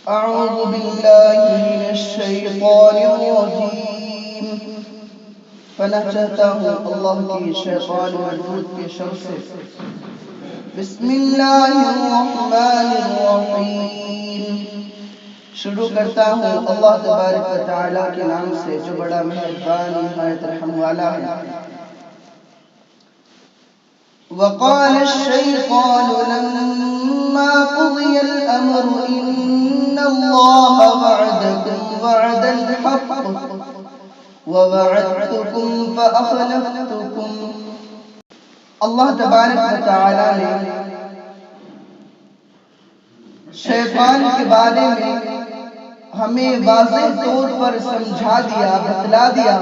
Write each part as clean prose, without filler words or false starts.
أعوذ بالله من الشيطان الرجيم پناہ چاہتا ہوں اللہ کی شیطان مردود کے شر سے۔ بسم اللہ الرحمن الرحیم، شروع کرتا ہوں اللہ تبارک و تعالیٰ کے نام سے جو بڑا مہربان نہایت رحم والا ہے۔ وقال الشيطان لما قضي الأمر إن الله وعدكم وعد الحق ووعدتكم فأخلفتكم۔ اللہ تبارک و تعالیٰ نے شیطان کے بارے میں ہمیں واضح طور پر سمجھا دیا، بتلا دیا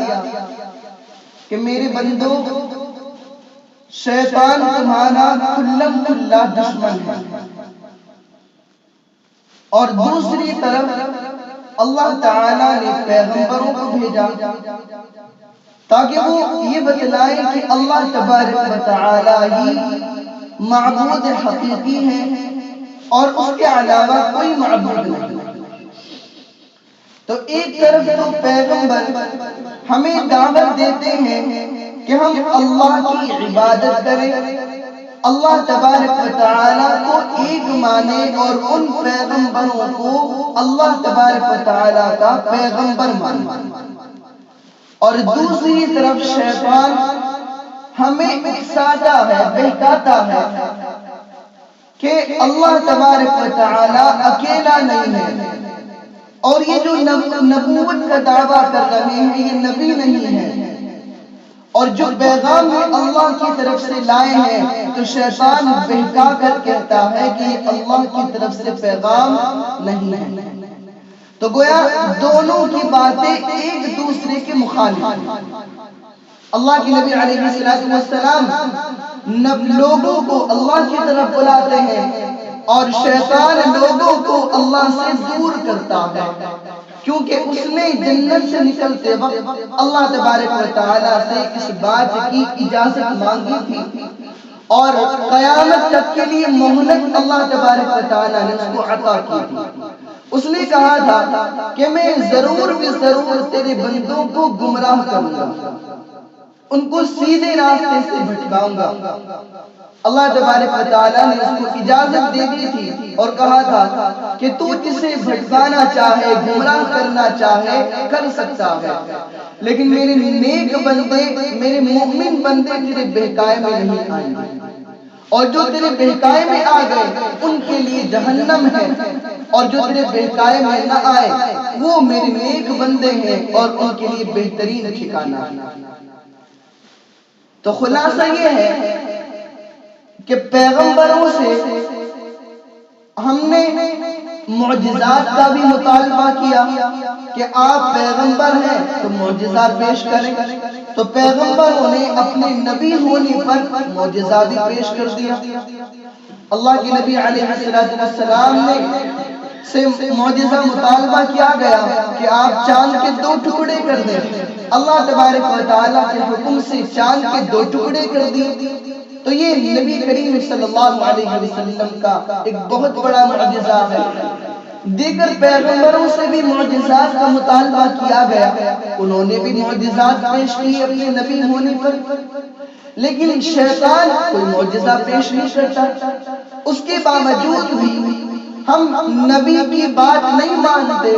کہ میرے بندو، شیطان تمہارا کھلم کھلا دشمن ہے، اور دوسری طرف اللہ تعالیٰ نے پیغمبروں کو بھیجا تاکہ وہ یہ بتلائیں کہ اللہ تبارک و تعالیٰ ہی معبود حقیقی ہے اور اس کے علاوہ کوئی معبود نہیں۔ تو ایک طرف تو پیغمبر ہمیں دعوت دیتے ہیں کہ ہم اللہ کی عبادت کریں، اللہ تبارک و تعالیٰ کو ایک مانیں اور ان پیغمبروں کو اللہ تبارک و تعالیٰ کا پیغمبر مانیں، اور دوسری طرف شیطان ہمیں اکساتا ہے، بہکاتا ہے کہ اللہ تبارک و تعالیٰ اکیلا نہیں ہے، اور یہ جو نبوت کا دعویٰ کر رہے ہیں یہ نبی نہیں ہے، اور جو پیغام اللہ کی طرف سے لائے ہیں تو شیطان بہکا کر کہتا ہے کہ یہ اللہ کی طرف سے پیغام نہیں ہے۔ تو گویا دونوں کی باتیں ایک دوسرے کے مخالف ہیں۔ اللہ کے نبی علیہ السلام لوگوں کو اللہ کی طرف بلاتے ہیں اور شیطان لوگوں کو اللہ سے دور کرتا ہے، کیونکہ اس نے جنت سے نکلتے وقت اللہ تبارک و تعالیٰ سے اس بات کی اجازت مانگی تھی، اور قیامت تک کے لیے مہلت اللہ تبارک و تعالیٰ نے اس کو عطا کی تھی۔ اس نے کہا تھا کہ میں ضرور تیرے بندوں کو گمراہ کروں گا، ان کو سیدھے راستے سے بھٹکاؤں گا۔ اللہ تبارک و تعالیٰ نے اس کو اجازت دے دی تھی اور کہا تھا کہ تو جسے بھٹکانا چاہے، گمراہ کرنا چاہے، کر سکتا ہے، لیکن میرے نیک بندے، میرے مومن بندے تیرے بہکائے میں نہیں آئیں گے، اور جو تیرے بہکائے میں آ گئے ان کے لیے جہنم ہے، اور جو تیرے بہکائے میں نہ آئے وہ میرے نیک بندے ہیں اور ان کے لیے بہترین ٹھکانہ ہے۔ تو خلاصہ یہ ہے کہ پیغمبروں سے ہم نے معجزات کا بھی مطالبہ کیا کہ آپ پیغمبر ہیں تو معجزات پیش کریں، تو پیغمبروں نے اپنے نبی ہونے پر معجزہ بھی پیش کر دیا۔ اللہ کے نبی علیہ السلام نے سے معجزہ مطالبہ کیا گیا کہ آپ چاند کے 2 ٹکڑے کر دیں۔ اللہ تبارک و تعالیٰ کے حکم سے چاند کے 2 ٹکڑے کر دیے۔ تو یہ نبی کریم صلی اللہ علیہ وسلم کا ایک بہت بڑا معجزہ ہے۔ دیگر پیغمبروں سے بھی معجزات کا مطالبہ کیا گیا، انہوں نے بھی معجزات پیش کی اپنے نبی ہونے پر، لیکن شیطان کوئی معجزہ پیش نہیں کرتا۔ اس کے باوجود بھی ہم نبی کی بات نہیں مانتے،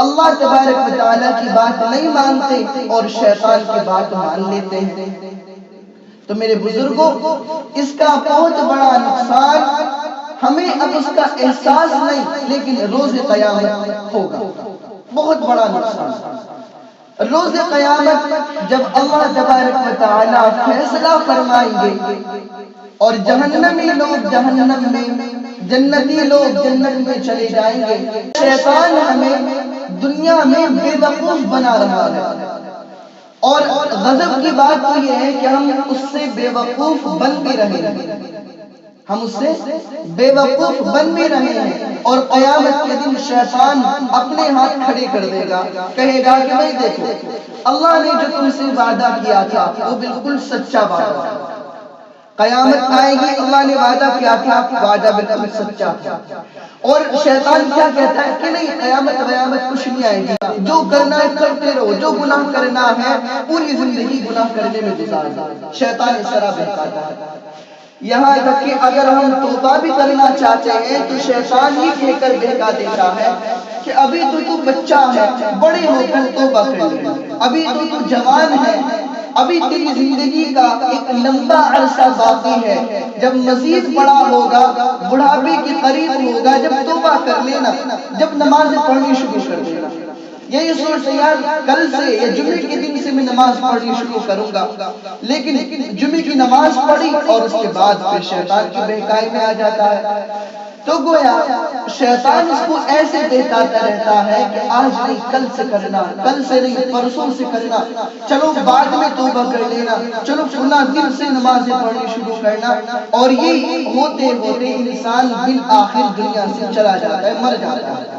اللہ تبارک و تعالیٰ کی بات نہیں مانتے اور شیطان کی بات مان لیتے ہیں۔ تو میرے بزرگوں، اس کا بہت بڑا نقصان ہمیں اب اس کا احساس نہیں، لیکن روز قیامت ہوگا، بہت بڑا نقصان۔ روز قیامت جب اللہ تبارک و تعالیٰ فیصلہ فرمائیں گے اور جہنمی لوگ جہنم میں، جنتی لوگ جنت میں چلے جائیں گے، شیطان ہمیں دنیا میں بے وقوف بنا رہا ہے، اور غضب کی بات تو یہ ہے کہ ہم اس سے بے وقوف بن بھی رہے ہیں، ہم اس سے بے وقوف بن بھی رہے ہیں، اور قیامت کے دن شیطان اپنے ہاتھ کھڑے کر دے گا، کہے گا کہ بھائی دیکھو، اللہ نے جو تم سے وعدہ کیا تھا وہ بالکل سچا وعدہ تھا، قیامت آئے گی، اللہ نے وعدہ کیا تھا، وعدہ بالکل سچا تھا۔ اور شیطان کیا کہتا ہے کہ نہیں، قیامت کچھ نہیں آئے گی، جو کرنا ہے کرتے رہو، جو گناہ کرنا ہے پوری زندگی گناہ کرنے میں گزار دو۔ شیطان اس طرح بہکاتا ہے، یہاں تک کہ اگر ہم توبہ بھی کرنا چاہتے ہیں تو شیطان ہی کہہ کر بہکا دیتا ہے کہ ابھی تو بچہ ہے، بڑے ہو کر توبہ کر لے، ابھی تو جوان ہے، ابھی تیری زندگی کا ایک لمبا عرصہ باقی ہے، جب مزید بڑا ہوگا، بڑھاپے کے قریب ہوگا، جب توبہ کر لینا، جب نماز پڑھنی شروع کر دینا۔ یہی سوچتے یار کل سے یا جمعے کے دن سے میں نماز پڑھنی شروع کروں گا، لیکن جمعے کی نماز پڑھی اور اس کے بعد پھر شیطان کی بہکائی میں آ جاتا ہے۔ تو گویا شیطان اس کو ایسے بہکاتا رہتا ہے کہ آج نہیں کل سے کرنا، کل سے نہیں پرسوں سے کرنا، چلو بعد میں توبہ کر لینا، چلو فلاں دن سے نمازیں پڑھنی شروع کرنا، اور یہ ہوتے ہوتے انسان بالآخر دنیا سے چلا جاتا ہے، مر جاتا ہے۔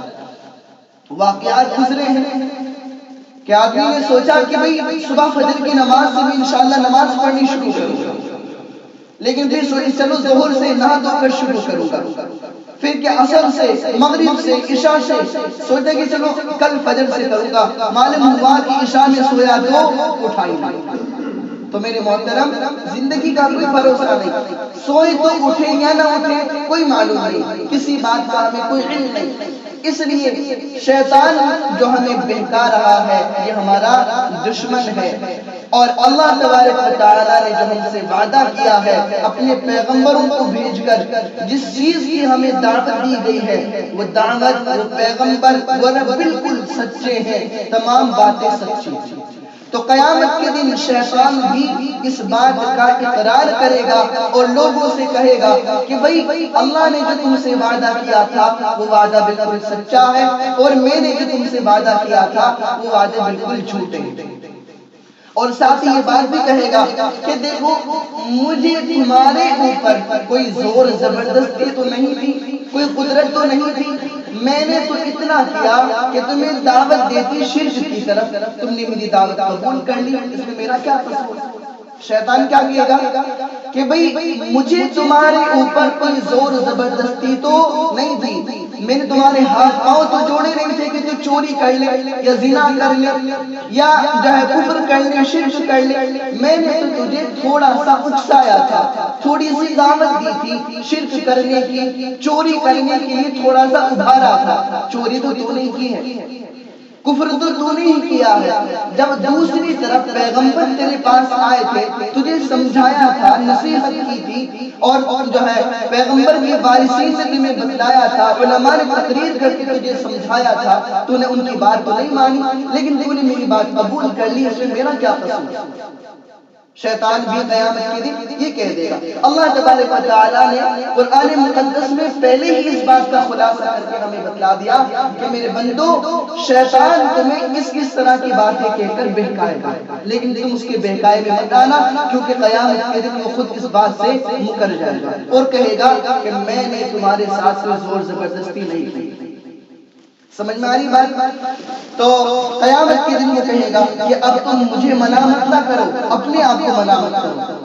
واقعات گزرے ہیں کہ آدمی نے سوچا کہ بھئی صبح فجر کی نماز سے بھی انشاءاللہ نماز پڑھنی شروع کروں گا، لیکن پھر سوچا چلو ظہر سے نہا دھو کر شروع کروں گا، پھر کہ عصر سے، مغرب سے، عشاء سے، سوچا کہ چلو کل فجر سے کروں گا، معلوم ہوا کہ عشاء میں سویا تو اٹھائی نہیں۔ تو میرے محترم، زندگی کا کوئی بھروسہ نہیں، سوئے تو اٹھے یا نہ اٹھے کوئی معلوم نہیں، کسی بات کا ہمیں کوئی علم نہیں۔ اس لیے شیطان جو ہمیں بہکا رہا ہے یہ ہمارا دشمن ہے، اور اللہ تبارک و تعالیٰ نے جو ہم سے وعدہ کیا ہے اپنے پیغمبروں کو بھیج کر، جس چیز کی ہمیں دعوت دی گئی ہے، وہ دعوت، وہ پیغمبر وہ بالکل سچے ہیں، تمام باتیں سچی ہیں۔ تو قیامت کے دن شیطان بھی اس بات کا اقرار کرے گا اور لوگوں سے کہے گا کہ بھئی اللہ نے جو تم سے وعدہ کیا تھا وہ وعدہ بالکل سچا ہے، اور میں نے جو تم سے وعدہ کیا تھا وہ وعدے بالکل جھوٹے ہیں۔ اور ساتھ ہی یہ بات بھی کہے گا کہ دیکھو مجھے تمہارے اوپر کوئی زور زبردستی تو نہیں تھی، کوئی قدرت تو نہیں تھی، میں نے تو اتنا کیا کہ تمہیں دعوت دیتی شرک کی طرف، تم نے میری دعوت قبول کر لی، اس میں میرا کیا قصور؟ شیطان کیا کہے گا کہ بھئی مجھے تمہارے اوپر کوئی زور زبردستی تو نہیں تھی، میں نے تمہارے ہاتھ پاؤں تو جوڑے نہیں تھے کہ تو چوری کر لے یا زنا کر لے یا جو ہے کفر کر لے، شرک کر لے، میں نے تو تجھے تھوڑا سا اکسایا تھا، تھوڑی سی دعوت دی تھی شرک کرنے کی، چوری کرنے کے لیے تھوڑا سا ابھارا تھا، چوری تو تو نہیں کی ہے، کفر تو نہیں کیا ہے۔ جب دوسری طرف پیغمبر تیرے پاس آئے تھے، تجھے سمجھایا تھا، نصیحت کی تھی، اور جو ہے پیغمبر کے وارثین سے تمہیں بتلایا تھا، علماء نے تقریر کر کے تجھے سمجھایا تھا، تو نے ان کی بات تو نہیں مانی، لیکن تو نے میری بات قبول کر لی، اس میں میرا کیا قصور؟ شیطان بھی قیامت کے دن یہ کہہ دے گا۔ اللہ تبارک و تعالیٰ نے قرآن مقدس میں پہلے ہی اس بات کا خلاصہ کر کے ہمیں بتلا دیا کہ میرے بندو شیطان تمہیں اس طرح کی باتیں کہہ کر بہکائے گا، لیکن تم اس کے بہکائے میں مت آنا، کیونکہ قیامت کے دن وہ خود اس بات سے مکر جائے گا اور کہے گا کہ میں نے تمہارے ساتھ کوئی زور زبردستی نہیں کی۔ سمجھ میں آ رہی بات؟ تو قیامت کے دن وہ کہے گا کہ اب تم مجھے ملامت نہ کرو، اپنے آپ کو ملامت کرو،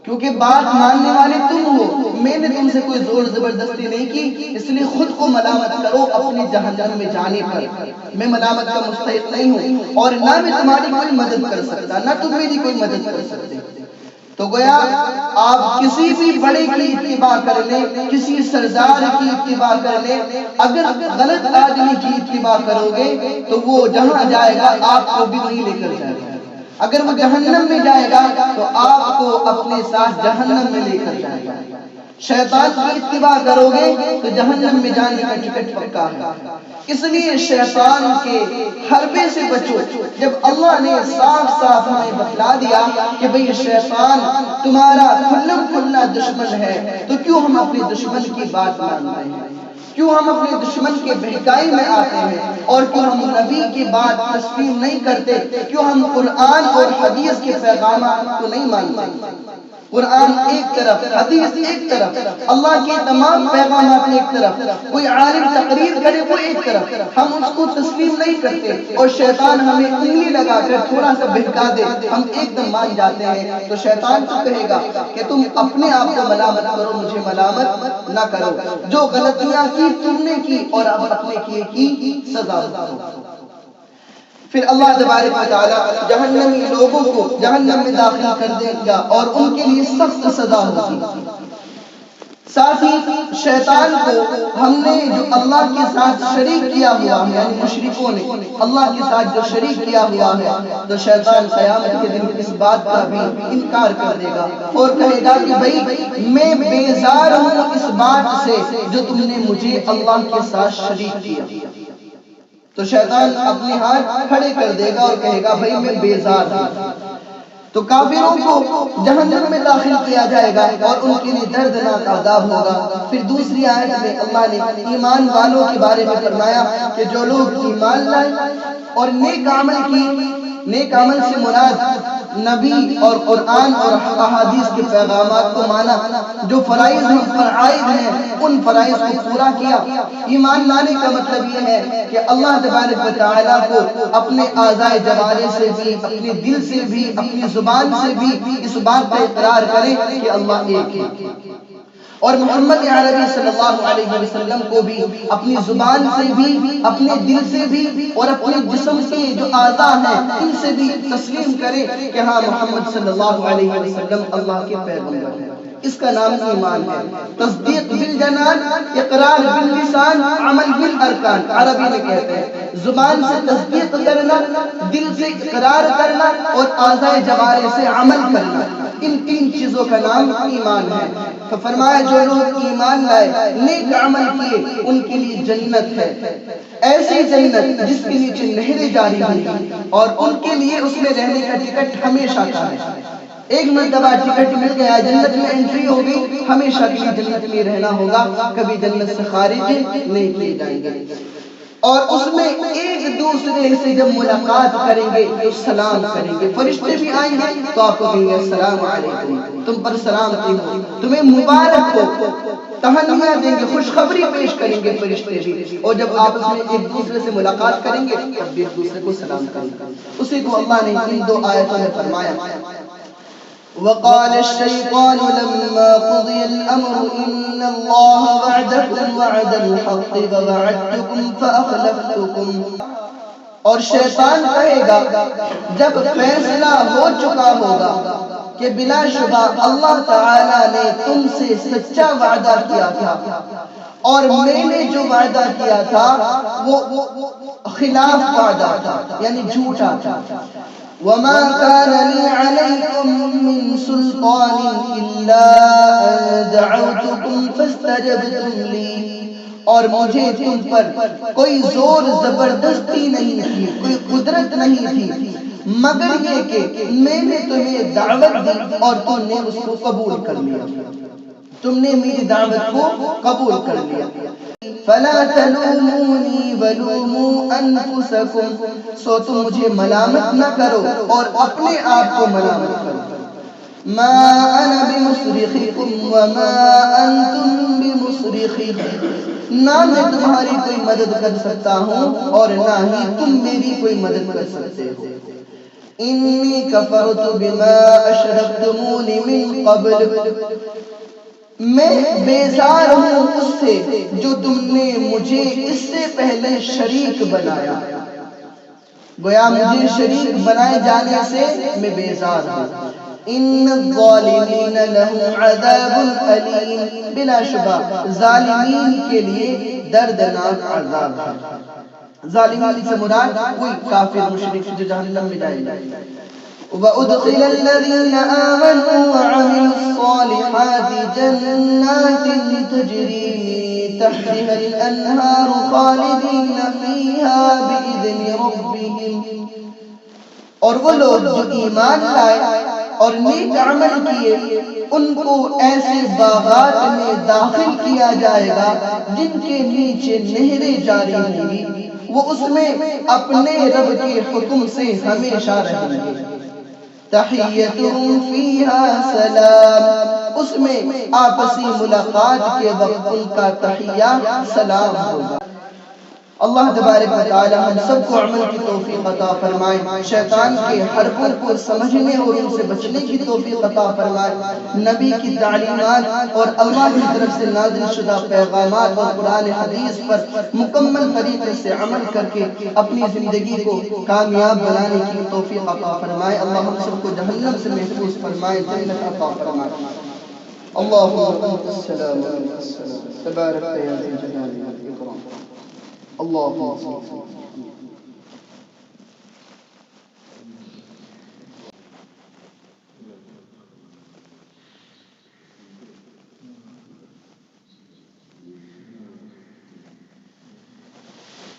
کیونکہ بات ماننے والے تم ہو، میں نے تم سے کوئی زور زبردستی نہیں کی، اس لیے خود کو ملامت کرو اپنی جہنم میں جانے پر۔ میں ملامت کا مستحق نہیں ہوں، اور نہ میں تمہاری کوئی مدد کر سکتا، نہ تم میری کوئی مدد کر سکتے۔ تو گویا آپ کسی بھی بڑے کی اتباع کر لیں، کسی سردار کی اتباع کر لیں، اگر غلط آدمی کی اتباع کرو گے تو وہ جہاں جائے گا آپ کو بھی وہیں لے کر جائے گا، اگر وہ جہنم میں جائے گا تو آپ کو اپنے ساتھ جہنم میں لے کر جائے گا۔ شیطان کی اتباع کرو گے تو جہنم میں جانے کا ٹکٹ پکا ہے۔ اس لیے شیطان کے حربے سے بچو۔ جب اللہ نے صاف صاف ہمیں بتلا دیا کہ بھئی شیطان تمہارا کھلم کھلا دشمن ہے، تو کیوں ہم اپنے دشمن کی بات مانتے ہیں؟ کیوں ہم اپنے دشمن کے بہکائی میں آتے ہیں؟ اور کیوں ہم نبی کی بات تسلیم نہیں کرتے؟ کیوں ہم قرآن اور حدیث کے پیغامات کو نہیں مانتے؟ قرآن ایک طرف، حدیث ایک طرف، اللہ کے تمام پیغامات ایک طرف، کوئی عالم تقریر کرے وہ ایک طرف، ہم اس کو تسلیم نہیں کرتے، اور شیطان ہمیں انگلی لگا کر تھوڑا سا بہکا دے ہم ایک دم مان جاتے ہیں، تو شیطان تو کہے گا کہ تم اپنے آپ کو ملامت کرو، مجھے ملامت نہ کرو، جو غلطیاں کی تم نے کی اور اب اپنے کیے کی سزا بھگتو۔ پھر اللہ تبارک و تعالی جہنمی لوگوں کو جہنم میں داخل کر دے گا اور ان کے لیے سخت سزا ہوگی۔ ساتھ ہی شیطان کو ہم نے جو اللہ کے ساتھ شریک کیا ہوا ہے، یعنی مشرکوں نے اللہ کے ساتھ جو شریک کیا ہوا ہے، تو شیطان قیامت کے دن اس بات کا بھی انکار کر دے گا اور کہے گا کہ بھئی میں بیزار ہوں اس بات سے جو تم نے مجھے اللہ کے ساتھ شریک کیا۔ تو شیطان اپنے ہاتھ کھڑے کر دے گا اور کہے گا بھئی میں بیزار ہوں۔ تو کافروں کو جہنم میں داخل کیا جائے گا اور ان کے لیے دردناک عذاب ہوگا۔ پھر دوسری آیت میں اللہ نے ایمان والوں کے بارے میں فرمایا کہ جو لوگ ایمان لائے اور نیک عمل کی، نیک عمل سے مراد نبی اور قرآن اور احادیث کے پیغامات کو مانا، جو فرائض ہم پر عائد ہیں ان فرائض کو پورا کیا۔ ایمان لانے کا مطلب یہ ہے کہ اللہ تبارک و تعالیٰ کو اپنے اعضائے جوارح سے بھی، اپنے دل سے بھی، اپنی زبان سے بھی اس بات کا اقرار کرے کہ اللہ ایک ہے، اور محمد عربی صلی اللہ علیہ وسلم کو بھی اپنی زبان سے بھی، اپنے دل سے بھی اور اپنے جسم کے جو اعضاء ہیں ان سے بھی تسلیم کرے کہ ہاں محمد صلی اللہ علیہ وسلم اللہ کے پیغمبر ہیں۔ اس کا نام ایمان ہے۔ تصدیق بالجنان، اقرار باللسان، عمل بالارکان عربی میں کہتے ہیں۔ زبان سے تصدیق کرنا، دل سے اقرار کرنا اور اعضائے جوارح سے عمل کرنا، ان تین چیزوں کا نام ایمان ہے۔ تو فرمایا جو لوگ ایمان لائے، نیک عمل کیے، ان کے لیے جنت ہے، ایسی جنت جس کے نیچے نہریں جاری ہوں گی اور ان کے لیے اس میں رہنے کا ٹکٹ ہمیشہ کا ہے۔ ایک مرتبہ ٹکٹ مل گیا، جنت میں انٹری ہوگی، ہمیشہ کے لیے جنت میں رہنا ہوگا، کبھی جنت سے خارج نہیں کیے جائیں گے۔ اور اس میں ایک دوسرے سے جب ملاقات کریں گے تو سلام کریں گے، فرشتے بھی آئیں گے تو آپ کو کہیں گے السلام علیکم، تم پر سلام کی ہو، تمہیں مبارک ہو، تہنیاں دیں گے، خوشخبری پیش کریں گے فرشتے بھی، اور جب آپس میں ایک دوسرے سے ملاقات کریں گے تب بھی ایک دوسرے کو سلام کریں گے۔ اسی کو اللہ نے ان دو آیتوں میں فرمایا۔ وقال الشيطان لما قضي الأمر إن الله وعدكم وعد الحق ووعدتكم فأخلفتكم، اور شیطان کہے گا جب فیصلہ ہو چکا ہوگا کہ بلا شبہ اللہ تعالیٰ نے تم سے سچا وعدہ کیا تھا اور میں نے جو وعدہ کیا تھا وہ خلاف وعدہ تھا، یعنی جھوٹا تھا۔ وَمَا كَانَ لِي عَلَيْكُم مِّن سُلْطَانٍ إِلَّا أَن دَعَوْتُكُمْ فَاسْتَجَبْتُمْ لِي، اور مجھے تم پر کوئی زور زبردستی نہیں تھی، کوئی قدرت نہیں تھی، مگر یہ کہ میں نے تمہیں دعوت دی اور تم نے اس کو قبول کر لیا، تم نے میری دعوت کو قبول کر لیا۔ فَلَا تَلُومُونِي وَلُومُوا أَنفُسَكُمْ، سو تم مجھے ملامت نہ کرو اور اپنے آپ کو ملامت کرو۔ مَا أَنَا بِمُصْرِخِكُمْ وَمَا أَنْتُمْ بِمُصْرِخِي، نہ میں تمہاری کوئی مدد کر سکتا ہوں اور نہ ہی تم میری کوئی مدد کر سکتے ہو۔ إِنِّي كَفَرْتُ بِمَا أَشْرَكْتُمُونِ مِن قَبْلُ، میں بیزار ہوں اس سے جو تم نے مجھے اس سے پہلے شریک بنایا، گویا مجھے شریک بنائے جانے سے میں بیزار ہوں۔ ان الظالمین لهم عذاب علیم، بلا شبہ ظالمین کے لیے دردناک عذاب ہے۔ ظالمین سے مراد کوئی کافر مشرک جو جہنم میں جائے گا۔ وَأُدْخِلَ الَّذِينَ آمَنُوا وَعَمِلُوا الصَّالِحَاتِ جَنَّاتٍ تَجْرِي تَحْتِهَا الْأَنْهَارُ خَالِدِينَ فِيهَا بِإِذْنِ رَبِّهِمْ، اور وہ لوگ جو ایمان لائے اور نیک عمل کیے ان کو ایسے باغات میں داخل کیا جائے گا جن کے نیچے نہریں جاری ہوں گی، وہ اس میں اپنے رب کے حکم سے ہمیشہ رہیں گے۔ تحیتهم فیہا سلام، اس میں آپسی ملاقات کے وقت ان کا تحیہ سلام ہوگا۔ اللہ تبارک و تعالی ہم سب کو عمل کی توفیق عطا فرمائے، شیطان کے حربوں کو سمجھنے اور ان سے بچنے کی توفیق عطا فرمائے، نبی کی تعلیمات اور اللہ کی طرف سے نازل شدہ پیغامات اور قرآن حدیث پر مکمل طریقے سے عمل کر کے اپنی زندگی کو کامیاب بنانے کی توفیق عطا فرمائے۔ اللہ ہم سب کو جہنم سے محفوظ فرمائے، جنت عطا فرمائے۔ اللہم انت السلام و منک السلام، تبارک یا ذی الجلال والاکرام۔ اللہم صل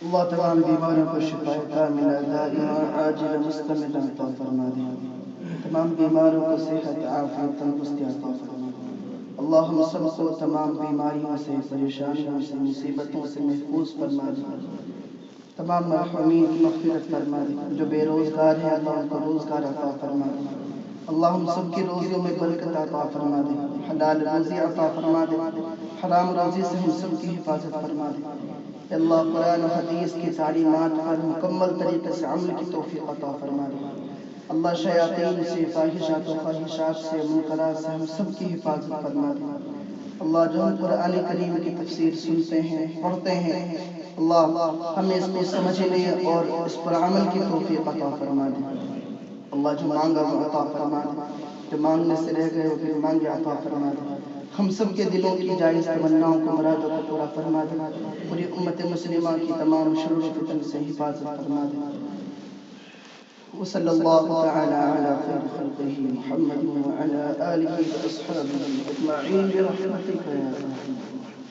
اللہ تمام بیماروں کو شفا کاملہ دائمہ عاجلہ مستمرہ عطا فرما دے، تمام بیماروں کو صحت عافیت تندرستی عطا فرما دے۔ اللہ ہم سب کو تمام بیماریوں سے، پریشانیوں سے، مصیبتوں سے محفوظ فرما دے، تمام مرحومین کی مغفرت فرما دے، جو بے روزگار ہیں اللہ ان کو روزگار عطا فرما دے، اللہ ہم سب کی روزیوں میں برکت عطا فرما دے، حلال روزی عطا فرما دے، حرام روزی سے ہم سب کی حفاظت فرما دے۔ اللہ قرآن و حدیث کی تعلیمات پر مکمل طریقے سے عمل کی توفیق عطا فرما دے۔ اللہ شیاطین سے، فاحشات و خواہشات سے، منکرات سے ہم سب کی حفاظت فرما دے۔ اللہ جو ہم قرآن کریم کی تفسیر سنتے ہیں، پڑھتے ہیں، اللہ ہمیں اس کو سمجھنے اور اس پر عمل کی توفیق عطا فرما دے۔ اللہ جو مانگا وہ عطا فرما دے، جو مانگنے سے رہ گئے وہ پھر مانگے عطا فرما دے۔ ہم سب کے دلوں کی جائز تمناؤں کو، مرادوں کو پورا فرما دے، پوری امت مسلمہ کی تمام شر و فتن سے حفاظت فرما دے۔ وصلی اللہ تعالی علی خیر خلقہ محمد وعلی آلہ واصحابہ اجمعین برحمتک یا ارحم الراحمین۔